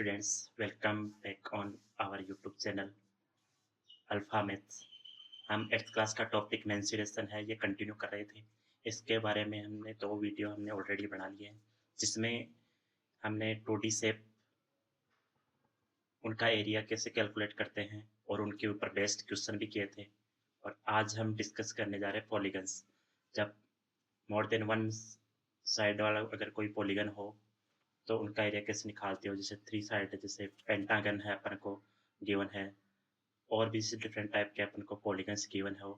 Students, welcome back on our YouTube channel alpha maths. हम 8th class का topic mensuration है ये continue कर रहे थे। इसके बारे में हमने 2 वीडियो हमने ऑलरेडी बना लिए हैं, जिसमें हमने 2D शेप उनका एरिया कैसे कैलकुलेट करते हैं और उनके ऊपर बेस्ड क्वेश्चन भी किए थे। और आज हम डिस्कस करने जा रहे हैं पॉलीगन्स। जब मोर देन वन साइड वाला अगर कोई पॉलीगन हो तो उनका एरिया कैसे निकालते हो। जैसे 3 साइड है, जैसे पेंटागन है अपन को गिवन है, और भी जैसे डिफरेंट टाइप के अपन को पॉलीगन्स गिवन हो,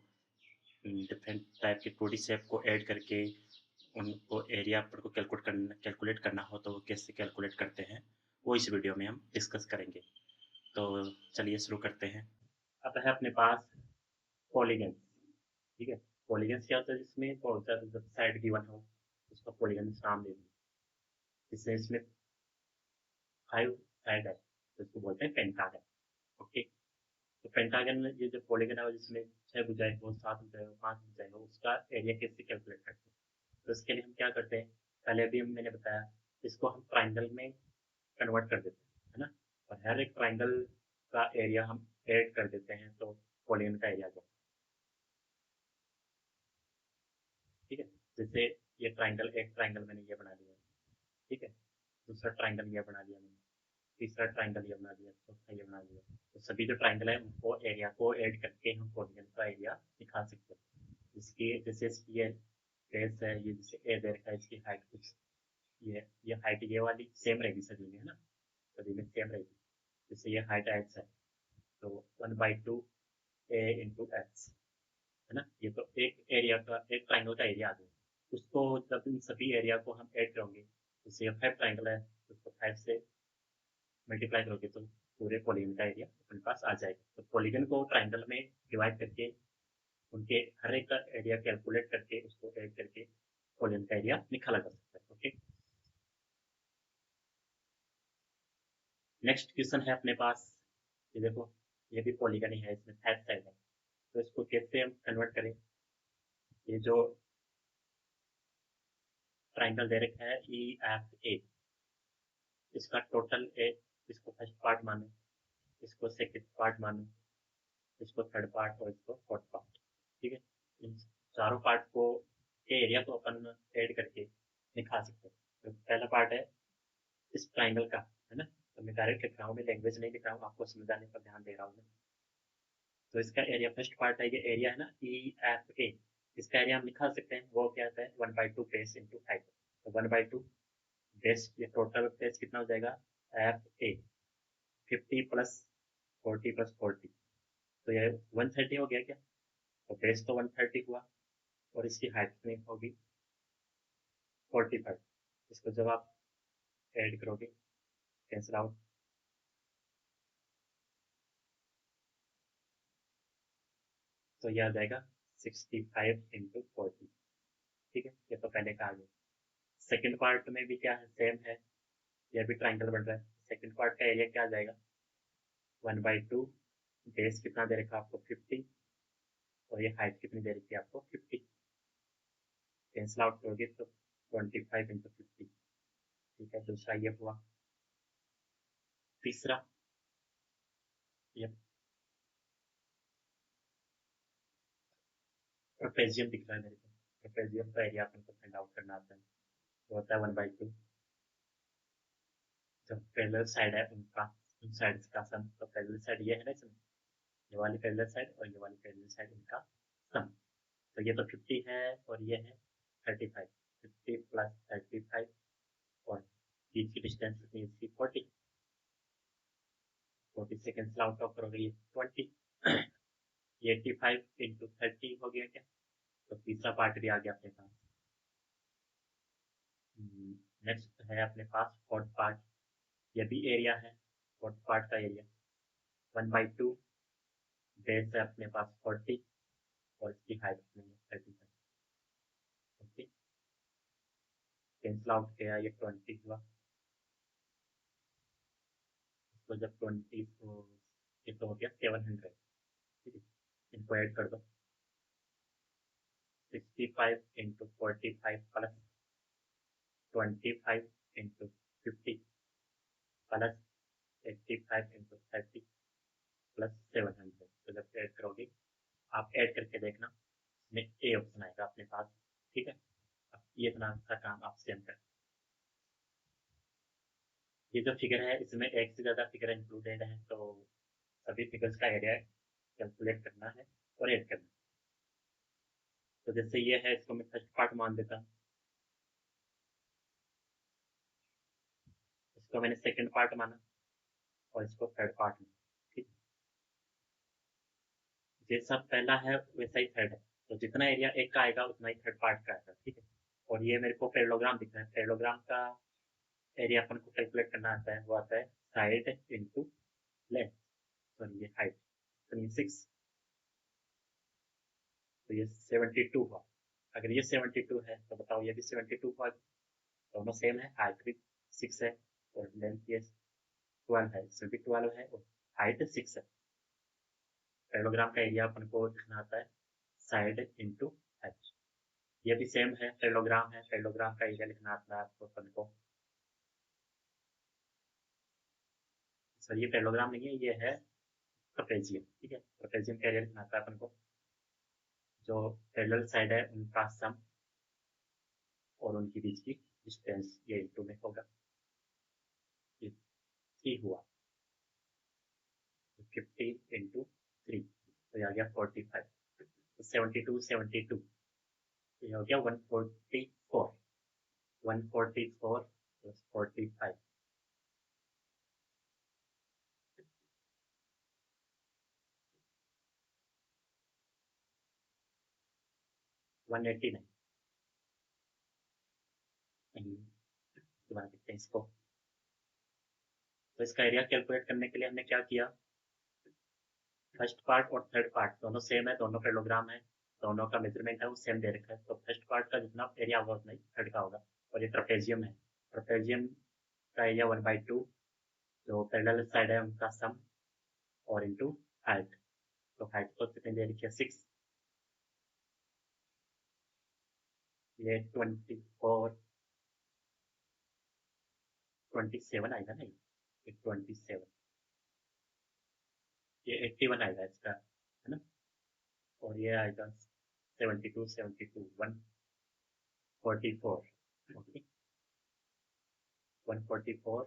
डिफरेंट टाइप के 2D शेप को ऐड करके उनको एरिया अपन को कैलकुलेट करना हो तो वो कैसे कैलकुलेट करते हैं, वो इस वीडियो में हम डिस्कस करेंगे। तो चलिए शुरू करते हैं। अब है अपने पास पॉलीगन्स। ठीक है, पॉलीगन्स क्या होता है, जिसमें बहुत ज़्यादा साइड गिवन हो उसका पॉलीगन नाम दे दें। जैसे इसमें 5 साइड है तो इसको बोलते हैं पेंटागन। ओके, तो पेंटागन में ये जो पॉलीगन है जिसमें 6 भुजाएं हो, 7 भुजाएं हो, 5 भुजाएं हो, उसका एरिया कैसे कैलकुलेट करते हैं। तो इसके लिए हम क्या करते हैं, पहले भी मैंने बताया, इसको हम ट्राइंगल में कन्वर्ट कर देते हैं, है ना। और हर एक ट्राइंगल का एरिया हम ऐड कर देते हैं तो पॉलीगन का एरिया आ जाता है। ठीक है, जैसे ये ट्राइंगल, एक ट्राइंगल मैंने ये बना लिया, ठीक है, दूसरा ट्राइंगल ये बना लिया मैंने, तीसरा ट्राइंगल ये बना दिया, चौथा ये बना दिया। तो सभी जो ट्राइंगल है उनको एरिया को ऐड करके हम पॉलीगन का एरिया निकाल सकते हैं। इसकी जैसे इसकी ये बेस है, ये जैसे ए दे रखा है, इसकी हाइट कुछ ये हाइट ये वाली सेम रहेगी सभी में, है ना, सभी में सेम रहेगी। जैसे ये हाइट एक्स है तो 1/2 ए इंटू एक्स, है ना। ये तो एक एरिया का, एक ट्राइंगल का एरिया आ गया। उसको जब इन सभी एरिया को हम ऐड करेंगे, जैसे ये 5 ट्राइंगल है तो उसको 5 से मल्टीप्लाई करोगे तो पूरे पॉलीगन का एरिया अपने पास आ जाएगा। तो पॉलीगन को ट्राइंगल में डिवाइड करके उनके हर एक का एरिया कैलकुलेट करके उसको ऐड करके पॉलीगन का एरिया निकाला जा सकता है। ओके, नेक्स्ट क्वेश्चन है अपने पास, ये देखो, ये भी पॉलीगन ही है, इसमें 5 साइड है। तो इसको कैसे हम कन्वर्ट करें। ये जो ट्राइंगल दे रखा है ई एफ ए, इसका टोटल ए, इसको फर्स्ट पार्ट मानो, इसको सेकंड पार्ट मानो, इसको थर्ड पार्ट और इसको फोर्थ पार्ट। ठीक है, इन चारों पार्ट को के एरिया को अपन ऐड करके निकाल सकते हैं। तो पहला पार्ट है इस ट्राइंगल का, है ना। तो मैं डायरेक्ट लिख रहा हूँ, मैं लैंग्वेज नहीं लिख रहा हूँ, आपको समझाने पर ध्यान दे रहा हूँ मैं। तो इसका एरिया, फर्स्ट पार्ट है, ये एरिया है ना ई एफ ए, इसका एरिया हम निकाल सकते हैं। वो क्या आता है, 1/2 बेस इंटू हाइट। तो 1/2 बेस, ये टोटल बेस कितना हो जाएगा, एफ ए 50 प्लस 40 प्लस 40, तो ये 130 हो गया क्या। तो बेस तो 130 हुआ और इसकी हाइट कितनी होगी, 45। इसको जब आप ऐड करोगे, कैंसिल आउट, तो ये आ जाएगा 65 इंटू 40। ठीक है, ये तो पहले का आ गया। सेकेंड पार्ट में भी क्या है, सेम है, ये भी ट्राइंगल बन रहा है। सेकेंड पार्ट का एरिया क्या आ जाएगा, 1/2 बेस कितना दे रखा है आपको, 50, और ये हाइट कितनी दे रखी है आपको, 50। कैंसिल आउट करोगे तो 25 इंटू 50। ठीक है, दूसरा ये हुआ। तीसरा, ये ट्रेपेजियम दिख रहा है मेरे को, ट्रेपेजियम का एरिया अपन को फाइंड आउट करना आता है। वो होता है 1/2, जो पैरेलल साइड है उनका, उन साइड का सम। तो पैरेलल साइड ये है ना इसमें, ये वाली पैरेलल साइड और ये वाली पैरेलल साइड, इनका सम। तो ये तो 50 है और ये है 35, 50 प्लस 35, और बीच की डिस्टेंस कितनी है इसकी, 40। 40 से कैंसिल आउट ऑफ करोगे, ये 20। ये 85 इंटू 30 हो गया क्या। तो तीसरा पार्ट भी आ गया अपने पास। नेक्स्ट है अपने पास फोर्थ पार्ट, ये भी एरिया है, फोर्थ पार्ट का एरिया 1/2 बेस है अपने पास 40, और इसकी हाइट कितनी है, 35। ओके, कैंसिल आउट किया, ये 20 हुआ। इसको जब 20 को, ये तो हो गया 700। ठीक है, इनको ऐड कर दो, 65 into 45 plus 25 into 50 plus 85 into 30 plus 700। तो जब ऐड करोगे, आप ऐड करके देखना, इसमें ए ऑप्शन आएगा अपने पास। ठीक है, अब ये इतना सा काम आप सेम कर। ये जो फिगर है इसमें एक से ज़्यादा फिगर इंक्लूडेड है, तो सभी फिगर्स का एरिया कैलकुलेट करना है और ऐड करना है। तो जैसे ये है, इसको मैं फर्स्ट पार्ट मान देता हूँ, इसको मैंने सेकंड पार्ट माना और इसको थर्ड पार्ट माना। ठीक, जैसा पहला है वैसा ही थर्ड है, तो जितना एरिया एक का आएगा उतना ही थर्ड पार्ट का आएगा। ठीक है, और ये मेरे को पैरेललोग्राम दिख रहा है, पैरेललोग्राम का एरिया अपन को कैलकुलेट करना आता है, वो आता है साइड इंटू लेंथ, सॉरी ये हाइट। तो ये 6, तो ये 72 हुआ। अगर ये 72 है तो बताओ ये भी 72 हुआ, दोनों सेम है, हाइट भी 6 है और लेंथ ये 12 है, इसमें भी 12 है और हाइट 6 है। पैरेललोग्राम का एरिया अपन को लिखना आता है साइड इंटू एच। ये भी सेम है, पैरेललोग्राम है, पैरेललोग्राम का एरिया लिखना आता है आपको अपन को, सर ये पैरेललोग्राम नहीं है, ये है ट्रेपेजियम। ठीक है, ट्रेपेजियम का एरिया लिखना आता है अपन को, जो पैरेलल साइड है उनका सम और उनके बीच की डिस्टेंस, ये इंटू में होगा। ये 3 हुआ, 50 इंटू 3, तो ये आ गया 45। तो 72 72, तो ये हो गया 144, 144 प्लस 45, 189। दोबारा देखते हैं इसको। तो इसका एरिया कैलकुलेट करने के लिए हमने क्या किया, फर्स्ट पार्ट और थर्ड पार्ट दोनों सेम है, दोनों पैरेललोग्राम है, दोनों का मेजरमेंट है वो सेम दे रखा है, तो फर्स्ट पार्ट का जितना एरिया होगा उतना ही थर्ड का होगा। और ये ट्रेपेजियम है, ट्रेपेजियम का एरिया 1/2, जो पैरेलल साइड है उनका सम और इंटू हाइट। तो हाइट को कितनी दे रखी है, 6, ये 24 27 आएगा ना, ये 27, ये 81 आएगा इसका, है ना, और ये आएगा 72 72 144, ओके 144,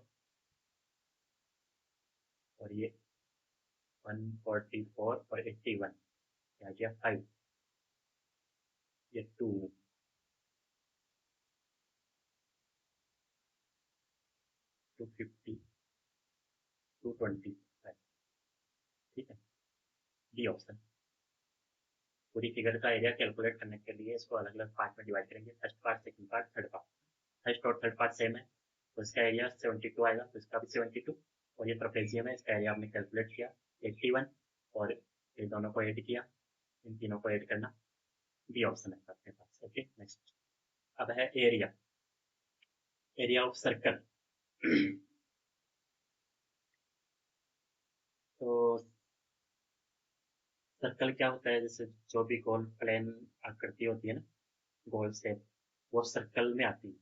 और ये 144 और 81, आ गया 5, ये 2, 250, 225। ठीक है, डी ऑप्शन। पूरी फिगर का एरिया कैलकुलेट करने के लिए इसको अलग अलग पार्ट में डिवाइड करेंगे, first part, second part, third part. First और थर्ड पार्ट सेम है, तो इसका एरिया 72 आएगा, तो इसका भी 72, और ये ट्रेपेजियम है, इसका एरिया हमने कैलकुलेट किया 81, और ये दोनों को ऐड किया, इन तीनों को ऐड करना, बी ऑप्शन है आपके पास। Okay, next. अब है एरिया, एरिया ऑफ सर्कल। तो सर्कल क्या होता है, जैसे जो भी गोल प्लेन आकृति होती है ना, गोल शेप, वो सर्कल में आती है।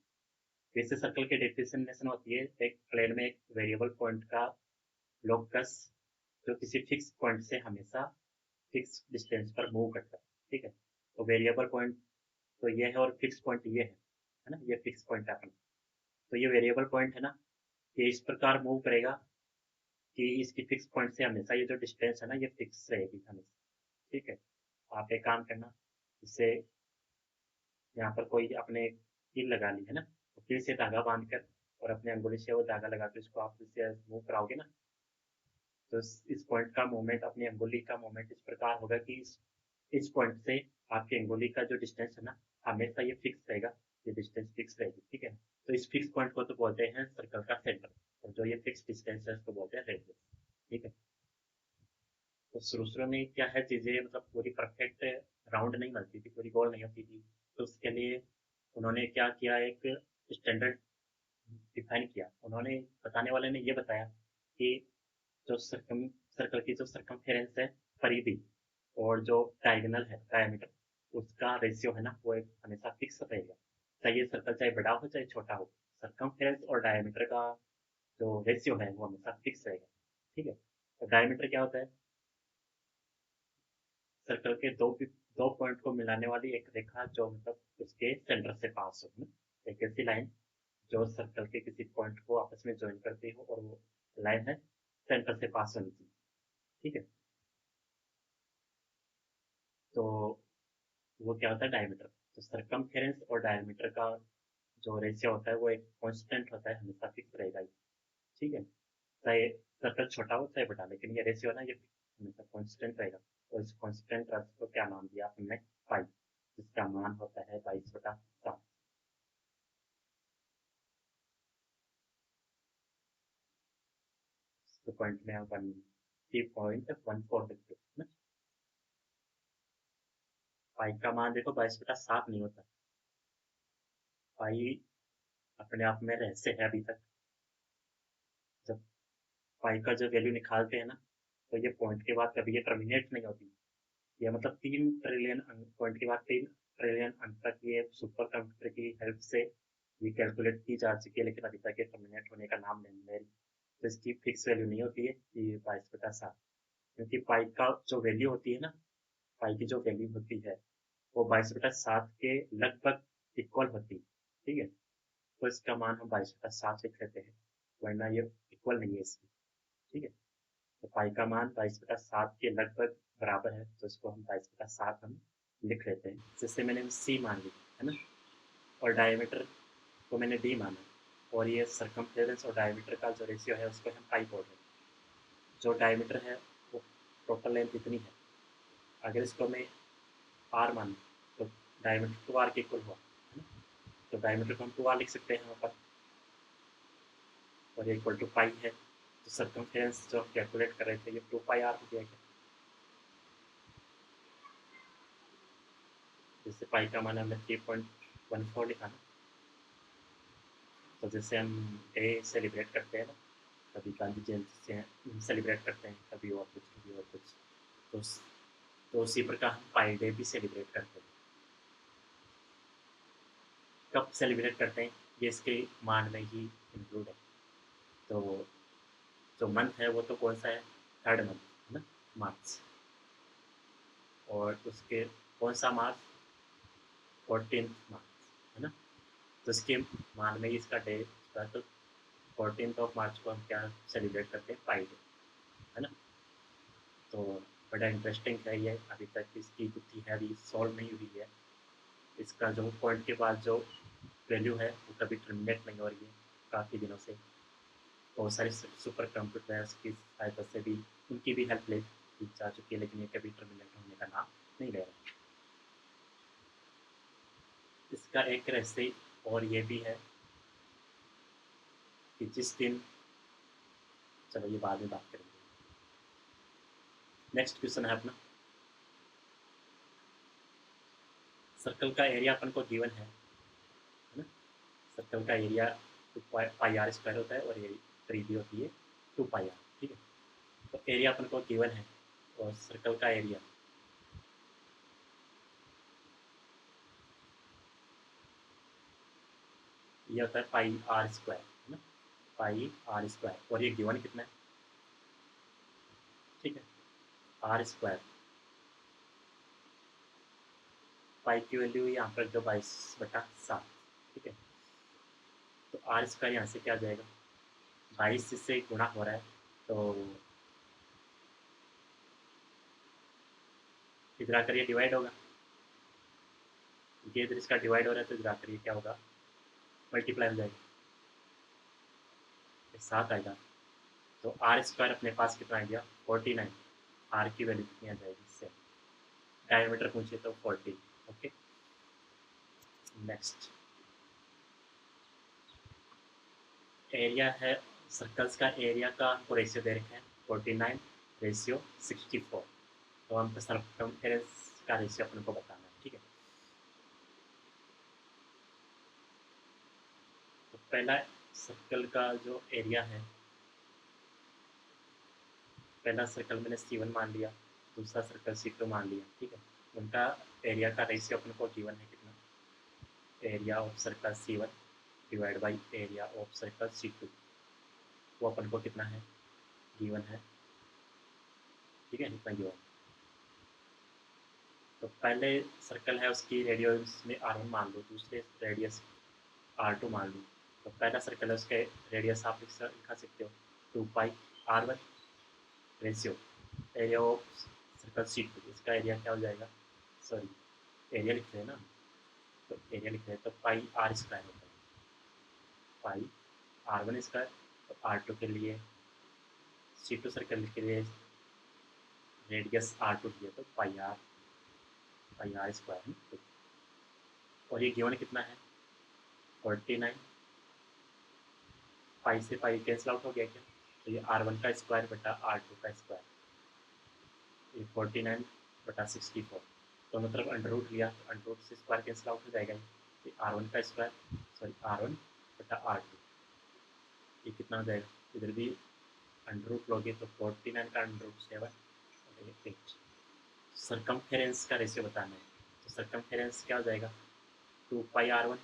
वैसे सर्कल की डेफिनेशन होती है, एक प्लेन में एक वेरिएबल पॉइंट का लोकस जो किसी फिक्स पॉइंट से हमेशा फिक्स डिस्टेंस पर मूव करता है। ठीक है, तो वेरिएबल पॉइंट तो ये है और फिक्स पॉइंट ये है ना, ये फिक्स पॉइंट है अपना। तो ये वेरिएबल पॉइंट है ना, ये इस प्रकार मूव करेगा कि इसकी फिक्स पॉइंट से हमेशा ये जो डिस्टेंस है ना ये फिक्स रहेगी हमेशा। ठीक है, आप एक काम करना, इससे यहाँ पर कोई आपने कील लगा ली है ना, तो कील से धागा बांध कर और अपने अंगुली से वो धागा लगा कर इसको आप इससे मूव कराओगे ना, तो इस पॉइंट का मूवमेंट, अपनी अंगुली का मूवमेंट इस प्रकार होगा कि इस पॉइंट से आपकी अंगुली का जो डिस्टेंस है ना हमेशा ये फिक्स रहेगा, ये डिस्टेंस फिक्स रहेगी। ठीक है, तो इस फिक्स पॉइंट को तो बोलते हैं सर्कल का सेंटर, और जो ये फिक्स डिस्टेंस है उसको बोलते हैं रेडियस। ठीक है, तो शुरू शुरू में क्या है, चीजें मतलब पूरी परफेक्ट राउंड नहीं बनती थी, पूरी गोल नहीं होती थी, तो उसके लिए उन्होंने क्या किया, एक स्टैंडर्ड डिफाइन किया। उन्होंने, बताने वाले ने ये बताया कि जो सर्कल की जो सर्कमफेरेंस है, परिधि, और जो डायगोनल है डायमीटर, उसका रेशियो है ना वो एक हमेशा फिक्स रहेगा, चाहे सर्कल चाहे बड़ा हो चाहे छोटा हो, सर्कमफेरेंस और डायमीटर का जो रेशियो है वो हमेशा फिक्स रहेगा, ठीक है। तो डायमीटर क्या होता है? सर्कल के दो पॉइंट को मिलाने वाली एक रेखा जो मतलब उसके सेंटर से पास हो, है ना? एक ऐसी लाइन जो सर्कल के किसी पॉइंट को आपस में ज्वाइन करती हो और वो लाइन है सेंटर से पास होनी चाहिए, ठीक है। तो वो क्या होता है? डायमीटर। तो सरकमफेरेंस और डायमीटर का जो रेशियो होता है वो एक कांस्टेंट होता है, हमेशा फिक्स रहेगा ये, ठीक है। चाहे सर्कल छोटा हो चाहे बड़ा, लेकिन ये रेशियो है ना, ये हमेशा कांस्टेंट रहेगा। और इस कांस्टेंट राशि को क्या नाम दिया हमने? पाई, जिसका मान होता है 22/7। तो पॉइंट में 3.14 लिखते हैं ना। पाई का मान देखो 22/7 नहीं होता। पाई अपने आप में रहस्य है अभी तक। जब पाई का जो वैल्यू निकालते हैं ना, तो ये पॉइंट के बाद कभी ये टर्मिनेट नहीं होती। ये मतलब 3 ट्रिलियन अंक, पॉइंट के बाद 3 ट्रिलियन अंक तक ये सुपर कंप्यूटर की हेल्प से ये कैलकुलेट की जा चुकी है, लेकिन अभी तक ये टर्मिनेट होने का नाम नहीं ले रही। तो इसकी फिक्स वैल्यू नहीं होती है कि 22/7, क्योंकि पाई का जो वैल्यू होती है ना, पाई की जो वैल्यू होती है वो 22/7 के लगभग इक्वल होती है, ठीक है। तो इसका मान हम 22/7 लिख लेते हैं, वरना ये इक्वल नहीं है इसकी, ठीक है। तो पाई का मान 22/7 के लगभग बराबर है, तो इसको हम 22/7 हम लिख लेते हैं। जैसे मैंने सी मान ली, है ना, और डायमीटर को मैंने डी माना, और ये सरकमफ्रेंस और डायमीटर का जो रेशियो है उसको हम पाई बोल रहे हैं। जो डायमीटर है वो टोटल लेंथ इतनी है, अगर इसको मैं आर मानूँ तो डायमीटर 2r के इक्वल हुआ, है ना। तो डायमीटर को हम 2r लिख सकते हैं यहाँ पर, और ये इक्वल टू पाई है। तो सरकमफ्रेंस जो कैलकुलेट कर रहे थे ये 2πr हो गया। जैसे पाई का मान हमने 3.14 लिखा ना, तो जैसे हम डे सेलिब्रेट करते हैं ना, कभी गांधी जयंती से सेलिब्रेट करते हैं, कभी और कुछ कभी और कुछ, तो तो उसी प्रकार हम पाई डे भी सेलिब्रेट करते हैं। कब सेलिब्रेट करते हैं ये इसके मान में ही इंक्लूड है। तो जो मंथ है वो तो कौन सा है? थर्ड मंथ, है ना, मार्च। और उसके कौन सा मार्च? 14 मार्च, है ना। तो इसके मान में ही इसका डे, तो 14 मार्च को हम क्या सेलिब्रेट करते हैं? पाई डे, है ना। तो बड़ा इंटरेस्टिंग है ये, अभी तक इसकी बुद्धि है अभी सॉल्व नहीं हुई है। इसका जो पॉइंट के बाद जो वैल्यू है वो कभी टर्मिनेट नहीं हो रही है काफ़ी दिनों से। बहुत सारे सुपर कंप्यूटर्स की सहायता से भी उनकी भी हेल्प ले ली जा चुकी है, लेकिन ये कभी टर्मिनेट होने का नाम नहीं ले रहा। इसका एक रहस्य और ये भी है कि जिस दिन, चलो ये बाद में बात करेंगे। नेक्स्ट क्वेश्चन है अपना, सर्कल का एरिया अपन को गिवन है ना। सर्कल का एरिया 2πr² होता है, और ये परिधि होती है 2πr, ठीक है। तो एरिया अपन को गिवन है, और सर्कल का एरिया ये होता है πr², है ना, πr², और ये गिवन कितना है? ठीक है, r², पाई की वैल्यू यहाँ पर जो 22/7, ठीक है। तो r² यहाँ से क्या आ जाएगा? 22 से गुणा हो रहा है, तो इधर आकर ये डिवाइड होगा, ये इधर इसका डिवाइड हो रहा है, तो इधर आकर ये क्या होगा? मल्टीप्लाई हो जाएगा, 7 आएगा। तो r² अपने पास कितना आ गया? 49। r की वैल्यू कितनी आ जाएगी इससे? डायमीटर पूछे तो 40। ओके, नेक्स्ट एरिया है। सर्कल्स का एरिया का हमको रेशियो दे रखे हैं 49 रेशियो 64। तो हमको सरकमफेरेंस का रेशियो अपन को बताना है, ठीक है। तो पहला सर्कल का जो एरिया है, पहला सर्कल मैंने C1 मान लिया, दूसरा सर्कल C2 मान लिया, ठीक है। उनका एरिया का रेशियो अपन को गिवन है कितना? Area of circle C1 divide by area of circle C2। वो अपन को कितना है, गिवन है, ठीक है, इतना गिवन। तो पहले सर्कल है उसकी रेडियस में R1 मान लो, दूसरे रेडियस R2 मान लो। तो पहला सर्कल है उसके रेडियस आप लिखा सकते हो 2 पाई R1 ratio area of circle C2, इसका एरिया क्या हो जाएगा, सॉरी एरिया लिख रहे हैं ना, तो एरिया लिख रहे हैं तो पाई R स्क्वायर होता है, पाई R1 स्क्वायर। तो R2 के लिए C2 सर्कल के लिए रेडियस R2 दिया तो पाई R स्क्वायर है। और ये गिवन कितना है 49, पाई से पाई कैंसिल आउट हो गया क्या, तो ये R1 का स्क्वायर बटा R2 का स्क्वायर, ये 49 बटा 64, दोनों तरफ अंडर रूट लिया तो अंडर रूट से स्क्वायर कैंसिल आउट हो जाएगा, ये R1 का स्क्वायर, सॉरी R1 बटा R2, ये कितना हो जाएगा, इधर भी अंडर रूट लोगे तो 49 का अंडर रूट 7 और ये 8। सरकमफेरेंस का रेशियो बताना है, तो सरकमफेरेंस क्या हो जाएगा 2 पाई R1,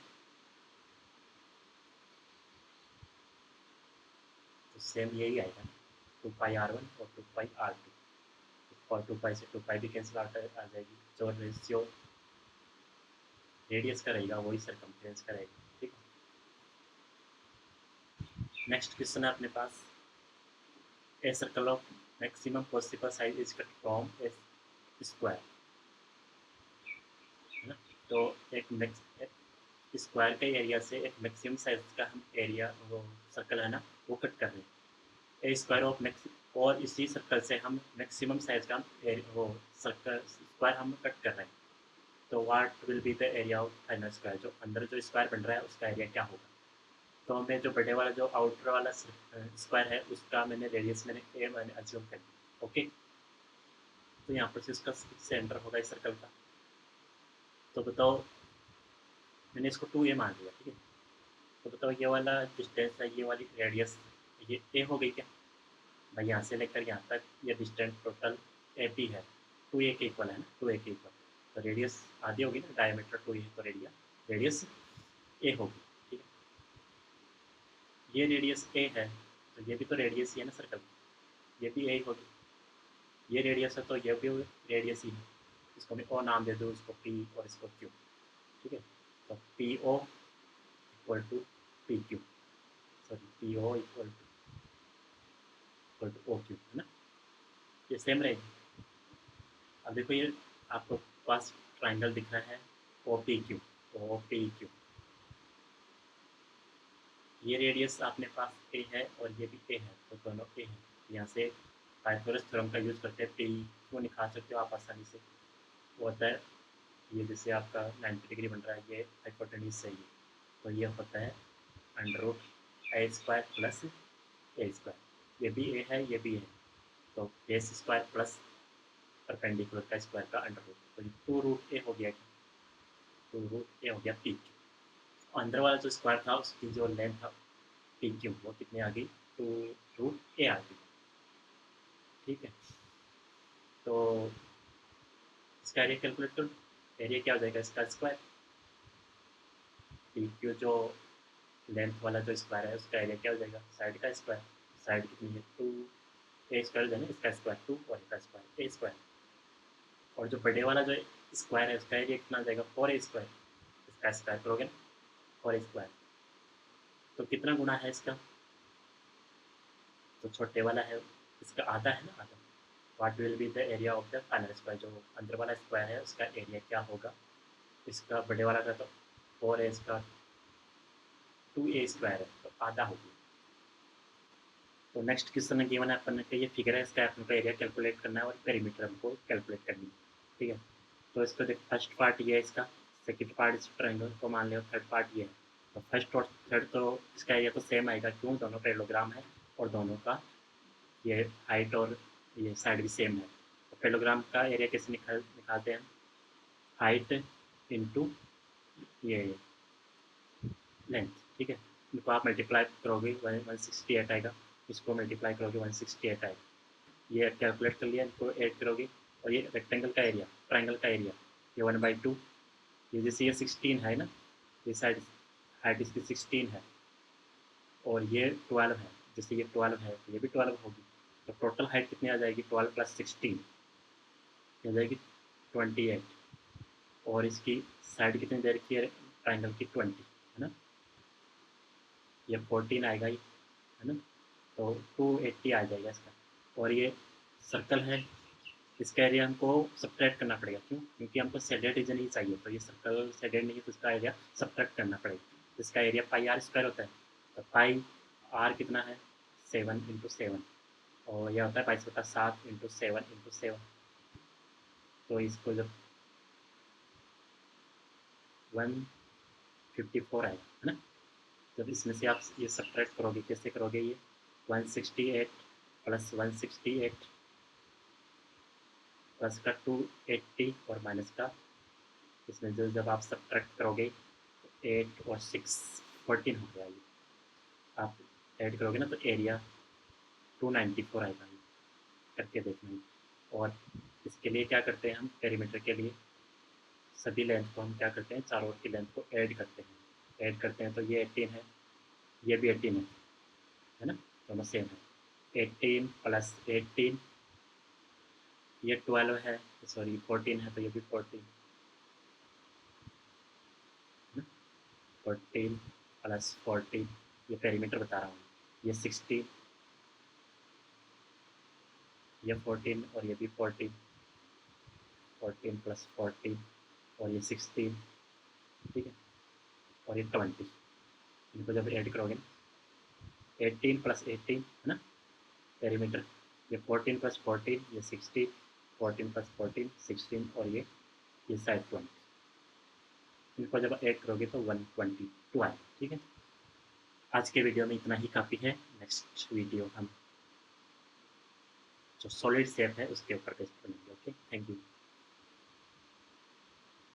तो सेम यही आएगा 2 पाई R1 और 2 पाई R2, और 2 पाई से 2 पाई भी कैंसिल आउट आ जाएगी, जो रेशियो रेडियस का रहेगा वही सरकमफेरेंस का रहेगा, ठीक है। नेक्स्ट क्वेश्चन है अपने पास, a circle of maximum possible size is cut from a square, है ना। तो एक स्क्वायर के एरिया से एक मैक्सिमम साइज का हम एरिया वो सर्कल है ना वो कट कर रहे हैं, ए स्क्वायर ऑफ और इसी सर्कल से हम मैक्सिमम साइज का वो सर्कल स्क्वायर हम कट कर रहे हैं, तो what will be the area of final square, जो अंदर जो स्क्वायर बन रहा है उसका एरिया क्या होगा। तो हमें जो बड़े वाला जो आउटर वाला स्क्वायर है उसका मैंने रेडियस मैंने अज्यूम कर दिया, ओके। तो यहाँ पर से उसका सेंटर होगा इस सर्कल का, तो बताओ मैंने इसको 2a मान लिया, ठीक है। तो बताओ ये वाला डिस्टेंस है, ये वाली रेडियस ये a हो गई क्या, भाई यहाँ से लेकर यहाँ तक ये डिस्टेंस टोटल ab है, 2a के इक्वल है ना, 2a के इक्वल, तो रेडियस आधी होगी ना, डायमीटर 2a है तो रेडियस a होगी, ठीक है। ये रेडियस a है तो ये भी तो रेडियस ही है ना सर्कल, ये भी a होगी, ये रेडियस है तो ये भी रेडियस ही है, इसको मैं ओ नाम दे दूँ, इसको p और इसको q, ठीक है। तो P O equal to P Q, sorry P O equal to O Q, है ना, ये सेम रहेगी। अब देखो ये आपको पास ट्राइंगल दिख रहा है ओ पी क्यू, ये रेडियस अपने पास ए है और ये भी ए है, तो दोनों ए है, यहाँ से पाइथागोरस थ्योरम का यूज़ करते हैं, पी को निकाल सकते हो आप आसानी से, वो होता है ये जैसे आपका 90 डिग्री बन रहा है, ये हाइपोटेन्यूज से ही, तो ये होता है अंडर रूट ए स्क्वायर प्लस ए स्क्वायर, ये भी ए है ये भी है, तो बेस स्क्वायर प्लस परपेंडिकुलर का स्क्वायर का अंडर रूट, तो ये 2 रूट ए हो गया, 2 रूट ए हो गया पी क्यू, अंदर वाला जो स्क्वायर था उसकी जो लेंथ था पी क्यू वो कितनी आ गई 2 रूट ए आ गई, ठीक है। तो इसका एरिया कैलकुलेट करो, एरिया क्या हो जाएगा इसका स्क्वायर, पी क्यू जो लेंथ वाला जो स्क्वायर है उसका एरिया क्या हो जाएगा साइड का स्क्वायर, साइड कितनी है 2 ए स्क्वायर है ना, इसका स्क्वायर 2 और इसका स्क्वायर ए स्क्वायर, और जो बड़े वाला जो स्क्वायर है उसका एरिया कितना आ जाएगा 4 ए स्क्वायर, इसका स्क्वायर करोगे ना 4 ए स्क्वायर, तो कितना गुना है इसका, तो छोटे वाला है इसका आधा है ना, आधा, what will be the area of the final square, जो अंदर वाला स्क्वायर है उसका एरिया क्या होगा, इसका बड़े वाला का तो 4 ए इसका 2 ए स्क्वायर है तो आधा होगी। तो नेक्स्ट क्वेश्चन गिवन है अपन का, ये फिगर है इसका अपन को एरिया कैलकुलेट करना है और पेरीमीटर हमको कैलकुलेट करनी है, ठीक है। तो इसको देख फर्स्ट पार्ट ये है इसका, सेकंड पार्ट इस ट्रायंगल को मान लिया, थर्ड पार्ट ये है, तो फर्स्ट और थर्ड तो इसका एरिया तो सेम आएगा, क्यों दोनों पैरेललोग्राम है और दोनों का ये हाइट और ये साइड भी सेम है, तो पैरेललोग्राम का एरिया कैसे निकालते हैं, हाइट इंटू ये लेंथ, ठीक है, इनको आप मल्टीप्लाई करोगे 168 आएगा, इसको मल्टीप्लाई करोगे 168 आएगा, ये कैलकुलेट कर लिया, इनको ऐड करोगे, और ये रेक्टेंगल का एरिया ट्राइंगल का एरिया ये 1/2, ये जैसे ये 16 है ना, ये साइड हाइट इसकी 16 है और ये 12 है, जैसे ये 12 है तो ये भी 12 होगी, तो टोटल हाइट कितनी आ जाएगी, 12 + 16 आ जाएगी 28, और इसकी साइड कितनी दे रखी है ट्राइंगल की, 20, है ना, ये 14 आएगा ये, है ना, तो 280 आ जाएगा इसका। और ये सर्कल है, इसका एरिया हमको सब्ट्रैक्ट करना पड़ेगा, क्यों, क्योंकि हमको शेडेड रीजन ही चाहिए, तो ये सर्कल शेडेड नहीं है तो इसका एरिया सब्ट्रैक्ट करना पड़ेगा। इसका एरिया πr² होता है, तो पाई आर कितना है 7 × 7, और यह होता है 22/7 × 7 × 7, तो इसको जब 154 आएगा, है ना, जब इसमें से आप ये सब्ट्रैक्ट करोगे, कैसे करोगे, ये 168 + 168 प्लस का 280 और माइनस का, इसमें जो जब आप सब्ट्रैक्ट करोगे तो 8 और 6 14 हो गया, ये आप ऐड करोगे ना तो एरिया 294 आएगा, ये करके देखना है। और इसके लिए क्या करते हैं हम, पेरीमीटर के लिए सभी लेंथ को हम क्या करते हैं, चारों ओर की लेंथ को ऐड करते हैं, तो ये 18 है, ये भी 18 है ना, दोनों सेम है, 18 + 18, ये 12 है, सॉरी 14 है, तो ये भी 14 14 + 14, ये पेरीमीटर बता रहा हूँ, ये 16, ये 14 और ये भी 14 + 14 और ये 16, ठीक है, और ये 20, इनको जब ऐड करोगे ना 18 + 18 है ना पेरीमीटर, ये 14 + 14 ये 16, 14 + 14 16, और ये साइड 20, इनको जब ऐड करोगे तो 122 आए, ठीक है। आज के वीडियो में इतना ही काफ़ी है, नेक्स्ट वीडियो हम जो सॉलिड शेप है उसके ऊपर बेस्ड करेंगे। Okay, thank you.